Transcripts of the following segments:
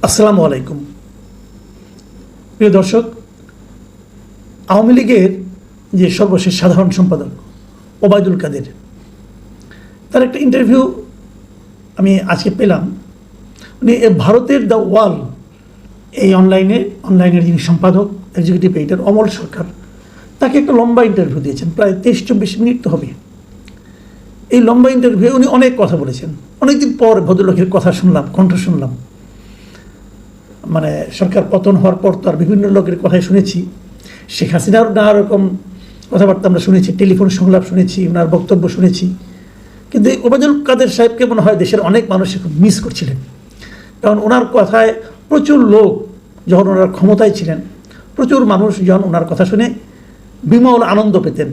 আসসালামু আলাইকুম। প্রিয় দর্শক, আওয়ামী লীগের যে সর্বশেষ সাধারণ সম্পাদক ওবায়দুল কাদের, তার একটা ইন্টারভিউ আমি আজকে পেলাম। উনি ভারতের দ্য ওয়াল এই অনলাইনের যিনি সম্পাদক এক্সিকিউটিভ এডিটর অমল সরকার, তাকে একটা লম্বা ইন্টারভিউ দিয়েছেন, প্রায় 23-24 মিনিট তো হবে। এই লম্বা ইন্টারভিউ উনি অনেক কথা বলেছেন। অনেকদিন পর ভদ্রলোকের কথা শুনলাম, কণ্ঠ শুনলাম। মানে সরকার পতন হওয়ার পর তো আর বিভিন্ন লোকের কথাই শুনেছি, শেখ হাসিনার নানা রকম কথাবার্তা আমরা শুনেছি, টেলিফোন সংলাপ শুনেছি, ওনার বক্তব্য শুনেছি। কিন্তু এই ওবায়দুল কাদের সাহেবকে মনে হয় দেশের অনেক মানুষ খুব মিস করছিলেন, কারণ ওনার কথায় প্রচুর লোক, যখন ওনার ক্ষমতায় ছিলেন, প্রচুর মানুষ যখন ওনার কথা শুনে বিমল আনন্দ পেতেন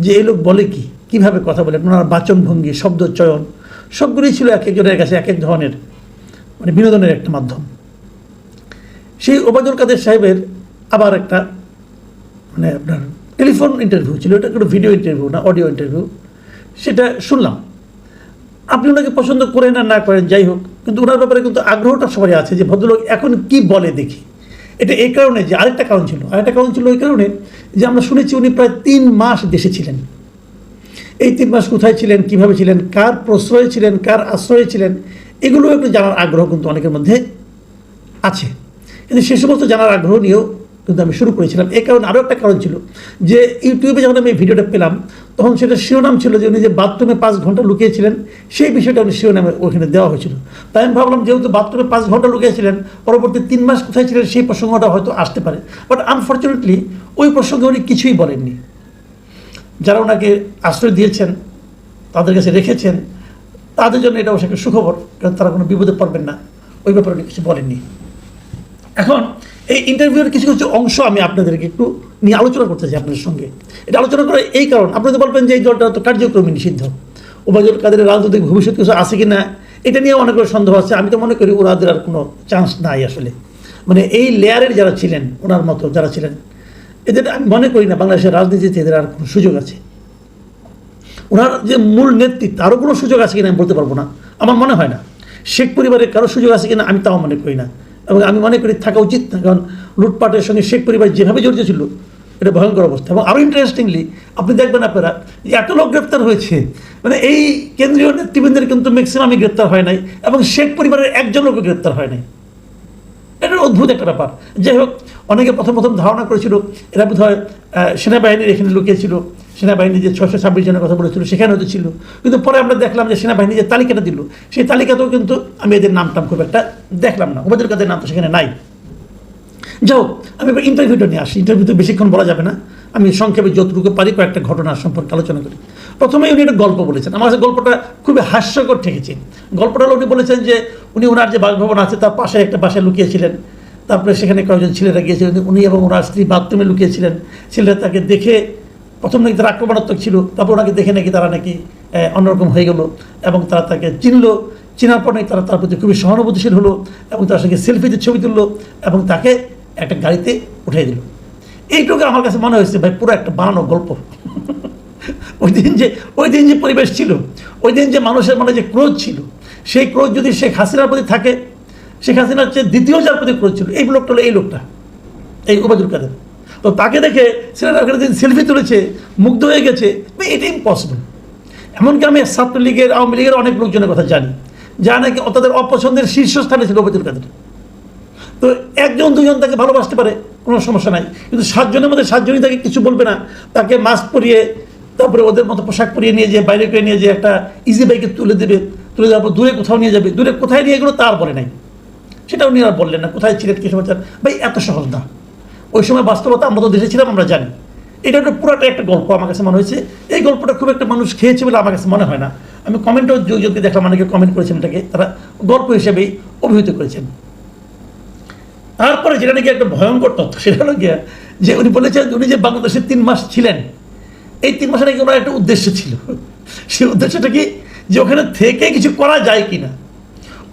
যে এই লোক বলে কি, কীভাবে কথা বলেন। ওনার বাচনভঙ্গি, শব্দ চয়ন সবগুলোই ছিল এক একজনের কাছে এক এক ধরনের মানে বিনোদনের একটা মাধ্যম। সেই ওবায়দুল কাদের সাহেবের আবার একটা মানে আপনার টেলিফোন ইন্টারভিউ ছিল, এটা কোনো ভিডিও ইন্টারভিউ না, অডিও ইন্টারভিউ। সেটা শুনলাম। আপনি ওনাকে পছন্দ করেন আর না করেন যাই হোক, কিন্তু ওনার ব্যাপারে কিন্তু আগ্রহটা সবারই আছে যে ভদ্রলোক এখন কি বলে দেখি। এটা এই কারণে যে আরেকটা কারণ ছিল ওই কারণে যে আমরা শুনেছি উনি প্রায় 3 মাস দেশে ছিলেন। এই 3 মাস কোথায় ছিলেন, কীভাবে ছিলেন, কার প্রশ্রয়ে ছিলেন, কার আশ্রয়ে ছিলেন, এগুলো একটু জানার আগ্রহ কিন্তু অনেকের মধ্যে আছে। কিন্তু সে সমস্ত জানার আগ্রহ নিয়েও কিন্তু আমি শুরু করেছিলাম। এই কারণে আরও একটা কারণ ছিল যে ইউটিউবে যখন আমি এই ভিডিওটা পেলাম, তখন সেটা শিরোনাম ছিল যে উনি যে বাথরুমে 5 ঘন্টা লুকিয়েছিলেন, সেই বিষয়টা উনি শিরোনামে ওখানে দেওয়া হয়েছিল। তাই আমি ভাবলাম যেহেতু বাথরুমে 5 ঘন্টা লুকিয়েছিলেন, পরবর্তী 3 মাস কোথায় ছিলেন সেই প্রসঙ্গটা হয়তো আসতে পারে। বাট আনফর্চুনেটলি ওই প্রসঙ্গে উনি কিছুই বলেননি। যারা ওনাকে আশ্রয় দিয়েছেন, তাদের কাছে রেখেছেন, তাদের জন্য এটা অবশ্যই একটা সুখবর, কারণ তারা কোনো বিপদে পড়বেন না। ওই ব্যাপারে উনি কিছু বলেননি। এখন এই ইন্টারভিউর কিছু কিছু অংশ আমি আপনাদেরকে একটু নিয়ে আলোচনা করতে চাই আপনাদের সঙ্গে। এটা আলোচনা করে এই কারণ, আপনাদের বলবেন যে এই দলটা তো কার্যক্রমে নিষিদ্ধ, ওবায়দুল কাদেরের রাজনৈতিক ভবিষ্যৎ কিছু আছে কি না এটা নিয়ে অনেকের সন্দেহ আছে। আমি তো মনে করি ওনাদের আর কোনো চান্স নাই আসলে। মানে এই লেয়ারের যারা ছিলেন, ওনার মতো যারা ছিলেন, এদের আমি মনে করি না বাংলাদেশের রাজনীতিতে এদের আর কোনো সুযোগ আছে। ওনার যে মূল নেতৃত্ব আরও কোনো সুযোগ আছে কিনা আমি বলতে পারবো না, আমার মনে হয় না। শেখ পরিবারের কারো সুযোগ আছে কিনা আমি তাও মনে করি না, এবং আমি মনে করি থাকা উচিত না। কারণ লুটপাটের সঙ্গে শেখ পরিবার যেভাবে জড়িত ছিল, এটা ভয়ঙ্কর অবস্থা। এবং আরও ইন্টারেস্টিংলি আপনি দেখবেন আপনারা যে এত লোক গ্রেপ্তার হয়েছে, মানে এই কেন্দ্রীয় নেতৃবৃন্দের কিন্তু ম্যাক্সিমামই গ্রেপ্তার হয় নাই, এবং শেখ পরিবারের একজন লোকও গ্রেপ্তার হয় নাই। এটা অদ্ভুত একটা ব্যাপার। যাই হোক, অনেকে প্রথম ধারণা করেছিল এরা বোধ হয় সেনাবাহিনীর এখানে লুকিয়েছিল, সেনাবাহিনী যে 626 জনের কথা বলেছিল সেখানে হয়তো ছিল। কিন্তু পরে আমরা দেখলাম যে সেনাবাহিনী যে তালিকাটা দিল, সেই তালিকাতেও কিন্তু আমি এদের নামটাম খুব একটা দেখলাম না, ওবায়দুল কাদের নাম তো সেখানে নাই। যাই হোক, আমি এবার ইন্টারভিউটা নিয়ে আসি। ইন্টারভিউতে বেশিক্ষণ বলা যাবে না, আমি সংক্ষেপে যতটুকু পারি কয়েকটা ঘটনা সম্পর্কে আলোচনা করি। প্রথমেই উনি একটা গল্প বলেছেন, আমার কাছে গল্পটা খুবই হাস্যকর ঠেকেছে। গল্পটা হলো উনি বলেছেন যে উনি ওনার যে বাসভবন আছে তার পাশে একটা বাসায় লুকিয়েছিলেন, তারপরে সেখানে কয়েকজন ছেলেরা গিয়েছিলেন, উনি এবং ওনার স্ত্রী বাথরুমে লুকিয়েছিলেন। ছেলেরা তাকে দেখে প্রথম নাকি তারা আক্রমণাত্মক ছিল, তারপর ওনাকে দেখে নাকি তারা নাকি অন্যরকম হয়ে গেল, এবং তারা তাকে চেনার পর নাকি তারা তার প্রতি খুবই সহানুভূতিশীল হলো, এবং তার সঙ্গে সেলফিতে ছবি তুললো, এবং তাকে একটা গাড়িতে উঠিয়ে দিল। এইটুকু আমার কাছে মনে হয়েছে ভাই পুরো একটা বানানো গল্প। ওই দিন যে পরিবেশ ছিল, ওই দিন যে মানুষের মনে যে ক্রোধ ছিল, সেই ক্রোধ যদি শেখ হাসিনার প্রতি থাকে, শেখ হাসিনার চেয়ে দ্বিতীয় যার প্রতি ক্রোধ ছিল, এই লোকটা হলো এই লোকটা, এই ওবায়দুল কাদের। তো তাকে দেখে ছেলেরা সেলফি তুলেছে, মুগ্ধ হয়ে গেছে, এটা ইম্পসিবল। এমনকি আমি ছাত্রলীগের, আওয়ামী লীগের অনেক লোকজনের কথা জানি, যা নাকি তাদের অপছন্দের শীর্ষস্থানে ছিল ওবায়দুল কাদের। তো 1-2 জন তাকে ভালোবাসতে পারে, কোনো সমস্যা নাই, কিন্তু 7 জনের মধ্যে 7 জনই তাকে কিছু বলবে না। তাকে মাস্ক পরিয়ে, তারপরে ওদের মতো পোশাক পরিয়ে নিয়ে যে বাইরে করে নিয়ে যে একটা ইজি বাইকে তুলে দেওয়ার পর দূরে কোথাও নিয়ে যাবে, দূরে কোথায় নিয়ে গেলো তার বলে নাই, সেটা উনি আর বললেন না। কোথায় ছিলেন, কী সমাচার, ভাই এত সহজ না। ওই সময় বাস্তবতা, আমরা তো দেশে ছিলাম, আমরা জানি। এটা একটা পুরোটা একটা গল্প আমার কাছে মনে হয়েছে। এই গল্পটা খুব একটা মানুষ খেয়েছে বলে আমার কাছে মনে হয় না। আমি কমেন্টও যোগ্যকে দেখলাম, অনেকে কমেন্ট করেছেন, এটাকে তারা গল্প হিসেবেই অভিহিত করেছেন। তারপরে যেটা নাকি একটা ভয়ঙ্কর তথ্য, সেটা হলো গিয়া যে উনি বলেছেন উনি যে বাংলাদেশে 3 মাস ছিলেন, এই 3 মাসে নাকি ওনার একটা উদ্দেশ্য ছিল। সেই উদ্দেশ্যটা কি, যে ওখানে থেকে কিছু করা যায় কিনা।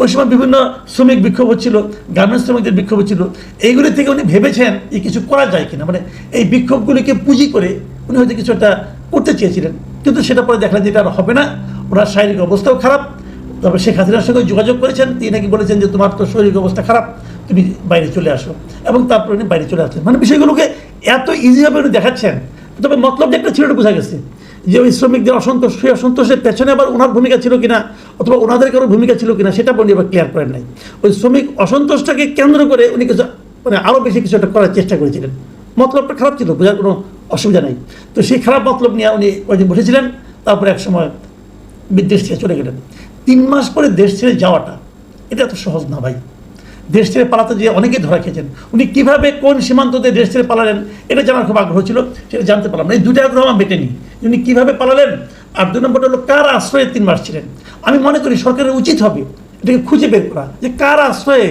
ওই সময় বিভিন্ন শ্রমিক বিক্ষোভ হচ্ছিল, গার্মেন্টস শ্রমিকদের বিক্ষোভ হচ্ছিল, এইগুলি থেকে উনি ভেবেছেন যে কিছু করা যায় কিনা। মানে এই বিক্ষোভগুলিকে পুঁজি করে উনি হয়তো কিছু একটা করতে চেয়েছিলেন, কিন্তু সেটা পরে দেখলেন যে এটা আর হবে না, ওনার শারীরিক অবস্থাও খারাপ। তবে শেখ হাসিনার সঙ্গে যোগাযোগ করেছেন, তিনি নাকি বলেছেন যে তোমার তো শারীরিক অবস্থা খারাপ, তুমি বাইরে চলে আসো, এবং তারপরে উনি বাইরে চলে আসলেন। মানে বিষয়গুলোকে এত ইজিভাবে উনি দেখাচ্ছেন। তবে মতলব যে একটা ছিল, এটা বোঝা গেছে যে ওই শ্রমিকদের অসন্তোষ, সেই অসন্তোষের পেছনে আবার ওনার ভূমিকা ছিল কিনা, অথবা ওনাদের কারো ভূমিকা ছিল কিনা, সেটা উনি আবার ক্লিয়ার করেন নাই। ওই শ্রমিক অসন্তোষটাকে কেন্দ্র করে উনি কিছু মানে আরও বেশি কিছু একটা করার চেষ্টা করেছিলেন। মতলবটা খারাপ ছিল, বোঝার কোনো অসুবিধা নাই। তো সেই খারাপ মতলব নিয়ে উনি কয়েকদিন বসেছিলেন, তারপরে এক সময় বিদেশ ছেড়ে চলে গেলেন। 3 মাস পরে দেশ ছেড়ে যাওয়াটা এটা এত সহজ না ভাই। দেশ ছেড়ে পালাতে গিয়ে অনেকেই ধরা খেয়েছেন। উনি কীভাবে কোন সীমান্ত দিয়ে দেশ ছেড়ে পালালেন এটা জানার খুব আগ্রহ ছিল, সেটা জানতে পারলাম না। এই দুইটা আগ্রহ আমার মেটেনি, উনি কীভাবে পালালেন, আর 2 নম্বরটা হলো কার আশ্রয়ে 3 মাস ছিলেন। আমি মনে করি সরকারের উচিত হবে এটাকে খুঁজে বের করা যে কার আশ্রয়ে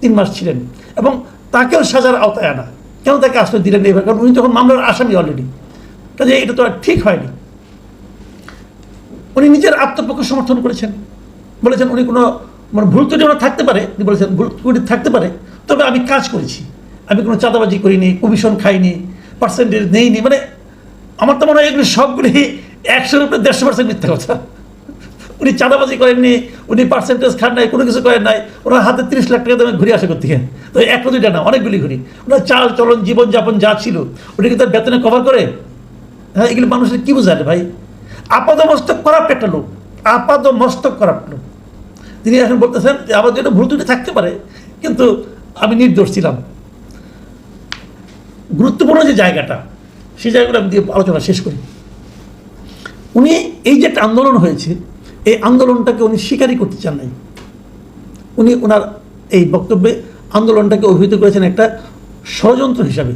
3 মাস ছিলেন, এবং তাকেও সাজার আওতায় আনা। কেন তাকে আশ্রয় দিলেন এইভাবে? কারণ উনি তখন মামলার আসামি অলরেডি, কাজে এটা তো আর ঠিক হয়নি। উনি নিজের আত্মপক্ষ সমর্থন করেছেন, বলেছেন উনি কোনো মানে ভুল ত্রুটি ওনার থাকতে পারে, উনি বলেছেন ভুল ত্রুটি থাকতে পারে, তবে আমি কাজ করেছি, আমি কোনো চাঁদাবাজি করিনি, কমিশন খাইনি, পার্সেন্টেজ নেইনি। মানে আমার তো মনে হয় এগুলি সবগুলি 100-এর উপরে 150% মিথ্যা কথা। উনি চাঁদাবাজি করেননি, উনি পার্সেন্টেজ খান নাই, কোনো কিছু করেন নাই। ওনার হাতে 30 লাখ টাকা দামে ঘুরে আসে করতে গেন, তো 1-2টা না, অনেকগুলি ঘুরি। ওনার চাল চলন জীবনযাপন যা ছিল ওটা কি তার বেতনে কভার করে? হ্যাঁ, এগুলি মানুষের কী বোঝালে ভাই? আপাদমস্তক করাপ্ট একটা লোক, আপাদমস্তক করাপ্ট লোক। তিনি এখন বলতেছেন যে আমার যেটা ভুল ত্রুটি থাকতে পারে, কিন্তু আমি নির্দোষ ছিলাম। গুরুত্বপূর্ণ যে জায়গাটা, সেই জায়গাগুলো আমি দিয়ে আলোচনা শেষ করি। উনি এই যে একটা আন্দোলন হয়েছে, এই আন্দোলনটাকে উনি স্বীকারই করতে চান নাই। উনি ওনার এই বক্তব্যে আন্দোলনটাকে অভিহিত করেছেন একটা ষড়যন্ত্র হিসাবে।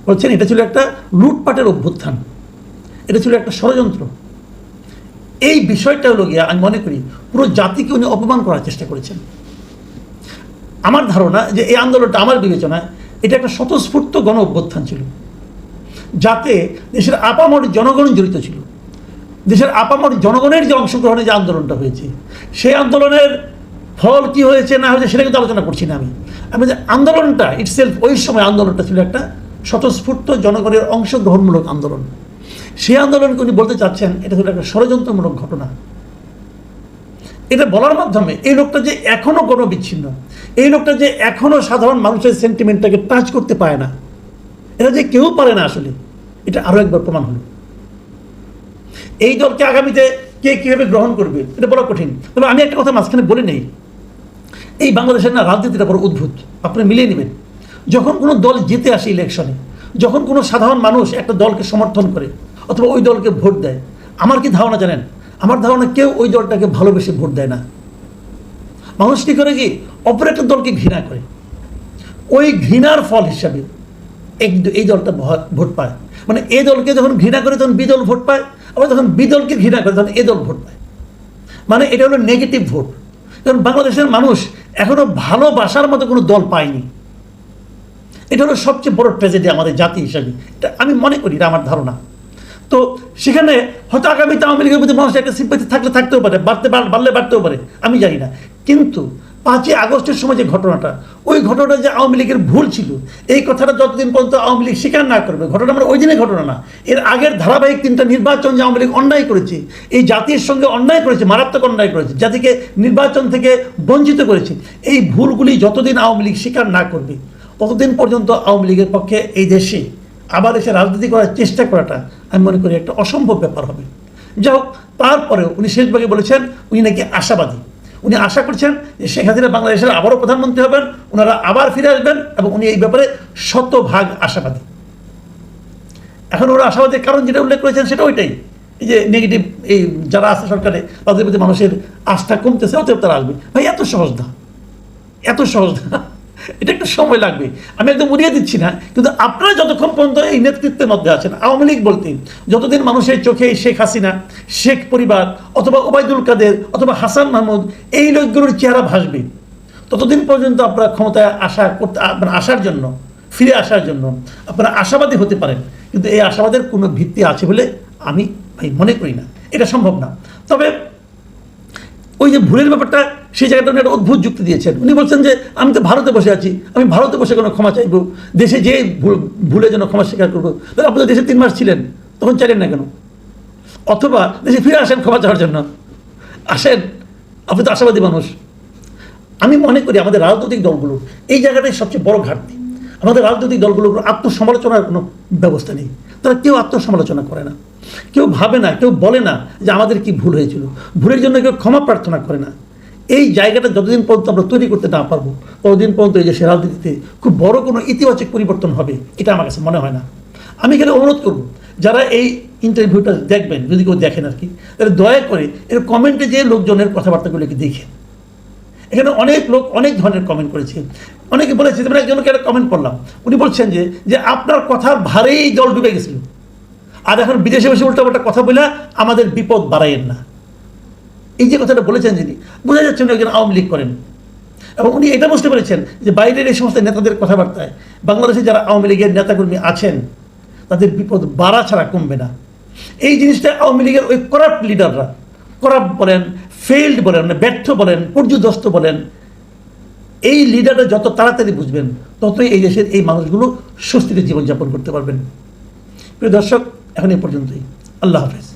বলছেন এটা ছিল একটা লুটপাটের অভ্যুত্থান, এটা ছিল একটা ষড়যন্ত্র। এই বিষয়টা হলো গিয়া আমি মনে করি পুরো জাতিকে উনি অপমান করার চেষ্টা করেছেন। আমার ধারণা যে এই আন্দোলনটা, আমার বিবেচনায় এটা একটা স্বতঃস্ফূর্ত গণ অভ্যুত্থান ছিল, যাতে দেশের আপামর জনগণ জড়িত ছিল। দেশের আপামর জনগণের যে অংশগ্রহণে যে আন্দোলনটা হয়েছে, সেই আন্দোলনের ফল কি হয়েছে না হয়েছে সেটা কিন্তু আলোচনা করছি না আমি যে আন্দোলনটা ইটসেলফ, ওই সময় আন্দোলনটা ছিল একটা স্বতঃস্ফূর্ত জনগণের অংশগ্রহণমূলক আন্দোলন। সেই আন্দোলনকে উনি বলতে চাচ্ছেন এটা হলো একটা ষড়যন্ত্রমূলক ঘটনা। এটা বলার মাধ্যমে এই লোকটা যে এখনও গণবিচ্ছিন্ন, এই লোকটা যে এখনও সাধারণ মানুষের সেন্টিমেন্টটাকে টাচ করতে পারে না, এটা যে কেউ পারে না আসলে, এটা আরও একবার প্রমাণ হলো। এই দলকে আগামীতে কে কীভাবে গ্রহণ করবে এটা বলা কঠিন। তবে আমি একটা কথা মাঝখানে বলে নেই, এই বাংলাদেশের না রাজনীতিটা বড় অদ্ভুত, আপনি মিলিয়ে নেবেন। যখন কোনো দল জিতে আসে ইলেকশনে, যখন কোনো সাধারণ মানুষ একটা দলকে সমর্থন করে অথবা ওই দলকে ভোট দেয়, আমার কি ধারণা জানেন? আমার ধারণা কেউ ওই দলটাকে ভালোবেসে ভোট দেয় না। মানুষ কী করে, কি অপর একটা দলকে ঘৃণা করে, ওই ঘৃণার ফল হিসাবে এই দলটা ভোট পায়। মানে এ দলকে যখন ঘৃণা করে তখন বি দল ভোট পায়, আবার যখন বি দলকে ঘৃণা করে তখন এ দল ভোট পায়। মানে এটা হলো নেগেটিভ ভোট। কারণ বাংলাদেশের মানুষ এখনো ভালোবাসার মতো কোনো দল পায়নি। এটা হলো সবচেয়ে বড় ট্র্যাজেডি আমাদের জাতি হিসাবে, এটা আমি মনে করি, এটা আমার ধারণা। তো সেখানে হয়তো আগামীতে আওয়ামী লীগের প্রতি মানুষের একটা সিম্পাথি থাকতেও পারে, বাড়লে বাড়তেও পারে, আমি জানি না। কিন্তু 5ই আগস্টের সময় যে ঘটনাটা, ওই ঘটনাটা যে আওয়ামী লীগের ভুল ছিল, এই কথাটা যতদিন পর্যন্ত আওয়ামী লীগ স্বীকার না করবে, ঘটনা আমরা ওই দিনের ঘটনা না, এর আগের ধারাবাহিক 3টা নির্বাচন যে আওয়ামী লীগ অন্যায় করেছে, এই জাতির সঙ্গে অন্যায় করেছে, মারাত্মক অন্যায় করেছে, জাতিকে নির্বাচন থেকে বঞ্চিত করেছে, এই ভুলগুলি যতদিন আওয়ামী লীগ স্বীকার না করবে, ততদিন পর্যন্ত আওয়ামী লীগের পক্ষে এই দেশে আবার এসে রাজনীতি করার চেষ্টা করাটা আমি মনে করি একটা অসম্ভব ব্যাপার হবে। যাই হোক, তারপরেও উনি শেষভাগে বলেছেন উনি নাকি আশাবাদী। উনি আশা করছেন যে শেখ হাসিনা বাংলাদেশের আবারও প্রধানমন্ত্রী হবেন, ওনারা আবার ফিরে আসবেন, এবং উনি এই ব্যাপারে 100% আশাবাদী। এখন ওরা আশাবাদীর কারণ যেটা উল্লেখ করেছেন সেটা ওইটাই, এই যে নেগেটিভ এই যারা আছে সরকারে, তাদের প্রতি মানুষের আস্থা কমতেছে, অতএব তারা আসবে। ভাই এত সহজ না, এত সহজ না, এটা একটু সময় লাগবে। আমি একদম উড়িয়ে দিচ্ছি না, কিন্তু আপনারা যতক্ষণ পর্যন্ত এই নেতৃত্বের মধ্যে আছেন, আওয়ামী লীগ বলতে যতদিন মানুষের চোখে শেখ হাসিনা, শেখ পরিবার অথবা ওবায়দুল কাদের অথবা হাসান মাহমুদ এই লোকগুলোর চেহারা ভাসবে, ততদিন পর্যন্ত আপনারা ক্ষমতায় আসার জন্য, ফিরে আসার জন্য আপনারা আশাবাদী হতে পারেন, কিন্তু এই আশাবাদের কোনো ভিত্তি আছে বলে আমি ভাই মনে করি না, এটা সম্ভব না। তবে ওই যে ভুলের ব্যাপারটা, সেই জায়গাটা উনি একটা অদ্ভুত যুক্তি দিয়েছেন। উনি বলছেন যে আমি তো ভারতে বসে আছি, আমি ভারতে বসে কোনো ক্ষমা চাইবো, দেশে যে ভুলের জন্য ক্ষমা স্বীকার করবো। তাহলে আপনি তো দেশে 3 মাস ছিলেন, তখন চাইলেন না কেন? অথবা দেশে ফিরে আসেন ক্ষমা চাওয়ার জন্য, আসেন, আপনি তো আশাবাদী মানুষ। আমি মনে করি আমাদের রাজনৈতিক দলগুলোর এই জায়গাটাই সবচেয়ে বড় ঘাটতি। আমাদের রাজনৈতিক দলগুলোর আত্মসমালোচনার কোনো ব্যবস্থা নেই। তারা কেউ আত্মসমালোচনা করে না, কেউ ভাবে না, কেউ বলে না যে আমাদের কি ভুল হয়েছিল, ভুলের জন্য কেউ ক্ষমা প্রার্থনা করে না। এই জায়গাটা যতদিন পর্যন্ত আমরা তৈরি করতে না পারবো ততদিন পর্যন্ত এই দেশের রাজনীতিতে খুব বড় কোনো ইতিবাচক পরিবর্তন হবে এটা আমার কাছে মনে হয় না। আমি এখানে অনুরোধ করব, যারা এই ইন্টারভিউটা দেখবেন, যদি কেউ দেখেন আর কি, তাহলে দয়া করে এর কমেন্টে যে লোকজনের কথাবার্তাগুলোকে দেখেন। এখানে অনেক লোক অনেক ধরনের কমেন্ট করেছে। অনেকে বলেছে, যেমন একজনকে একটা কমেন্ট করলাম, উনি বলছেন যে আপনার কথার ভারেই জল ডুবে গেছিল, আর এখন বিদেশে বসে উল্টাপাল্টা কথা বলে আমাদের বিপদ বাড়াইয়েন না। এই যে কথাটা বলেছেন যিনি, বোঝা যাচ্ছে উনি একজন আওয়ামী লীগ করেন। এবং উনি এটা বুঝতে পেরেছেন যে বাইরের এই সমস্ত নেতাদের কথাবার্তায় বাংলাদেশে যারা আওয়ামী লীগের নেতাকর্মী আছেন তাদের বিপদ বাড়া ছাড়া কমবে না। এই জিনিসটা আওয়ামী লীগের ওই করাপ্ট লিডাররা, করাপ্ট বলেন, ফেইল্ড বলেন, ব্যর্থ বলেন, পর্যুদস্ত বলেন, এই লিডাররা যত তাড়াতাড়ি বুঝবেন ততই এই দেশের এই মানুষগুলো স্বস্তিতে জীবনযাপন করতে পারবেন। প্রিয় দর্শক, এখন এই পর্যন্তই। আল্লাহ হাফেজ।